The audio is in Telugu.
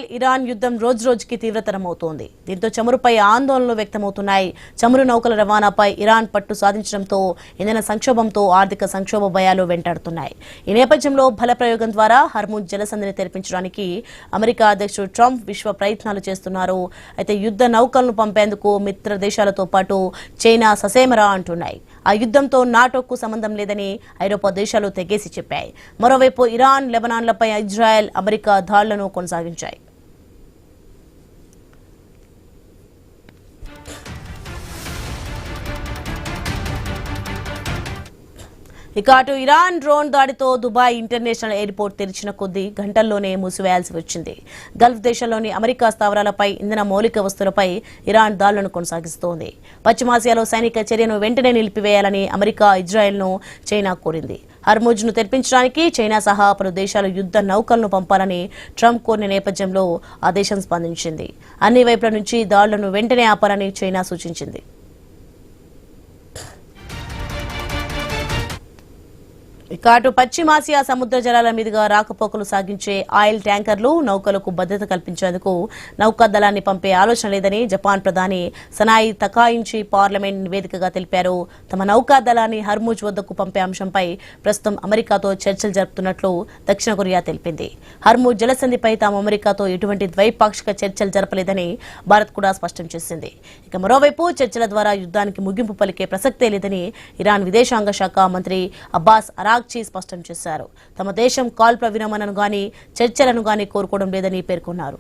ఇరాన్ యుద్ధం రోజురోజుకి తీవ్రతరమవుతోంది. దీంతో చమురుపై ఆందోళనలు వ్యక్తమవుతున్నాయి. చమురు నౌకల రవాణాపై ఇరాన్ పట్టు సాధించడంతో ఇంధన సంక్షోభంతో ఆర్థిక సంక్షోభ భయాలు వెంటాడుతున్నాయి. ఈ నేపథ్యంలో బలప్రయోగం ద్వారా హర్ముజ్ జలసంధిని తెరిపించడానికి అమెరికా అధ్యక్షుడు ట్రంప్ విశ్వ ప్రయత్నాలు చేస్తున్నారు. అయితే యుద్ధ నౌకలను పంపేందుకు మిత్ర దేశాలతో పాటు చైనా ససేమరా అంటున్నాయి. ఆ యుద్ధంతో నాటోకు సంబంధం లేదని ఐరోపా దేశాలు తెగేసి చెప్పాయి. మరోవైపు ఇరాన్, లెబనాన్లపై ఇజ్రాయెల్, అమెరికా దాడులను కొనసాగించాయి. ఇక అటు ఇరాన్ డ్రోన్ దాడితో దుబాయ్ ఇంటర్నేషనల్ ఎయిర్పోర్ట్ తెరిచిన కొద్దీ గంటల్లోనే మూసివేయాల్సి వచ్చింది. గల్ఫ్ దేశాల్లోని అమెరికా స్థావరాలపై, ఇంధన మౌలిక వస్తువులపై ఇరాన్ దాడులను కొనసాగిస్తోంది. పశ్చిమాసియాలో సైనిక చర్యను వెంటనే నిలిపివేయాలని అమెరికా, ఇజ్రాయెల్ను చైనా కోరింది. హర్ముజ్ను తెరిపించడానికి చైనా సహా పలు దేశాలు యుద్ధ నౌకలను పంపాలని ట్రంప్ కోరిన నేపథ్యంలో ఆ దేశం స్పందించింది. అన్ని వైపుల నుంచి దాడులను వెంటనే ఆపాలని చైనా సూచించింది. ఇక అటు పశ్చిమాసియా సముద్ర జలాల మీదుగా రాకపోకలు సాగించే ఆయిల్ ట్యాంకర్లు, నౌకలకు భద్రత కల్పించేందుకు నౌకాదళాన్ని పంపే ఆలోచన లేదని జపాన్ ప్రధాని సనాయి తకాయించి పార్లమెంట్ నివేదికగా తెలిపారు. తమ నౌకాదళాన్ని హర్ముజ్ వద్దకు పంపే అంశంపై ప్రస్తుతం అమెరికాతో చర్చలు జరుపుతున్నట్లు దక్షిణ కొరియా తెలిపింది. హర్ముజ్ జలసంధిపై తాము అమెరికాతో ఎటువంటి ద్వైపాక్షిక చర్చలు జరపలేదని భారత్ కూడా స్పష్టం చేసింది. ఇక మరోవైపు చర్చల ద్వారా యుద్ధానికి ముగింపు పలికే ప్రసక్తే లేదని ఇరాన్ విదేశాంగ శాఖ మంత్రి అబ్బాస్ అరాగ్చి స్పష్టం చేశారు. తమ దేశం కాల్పుల విరమణను గాని చర్చలను గాని కోరుకోవడం లేదని పేర్కొన్నారు.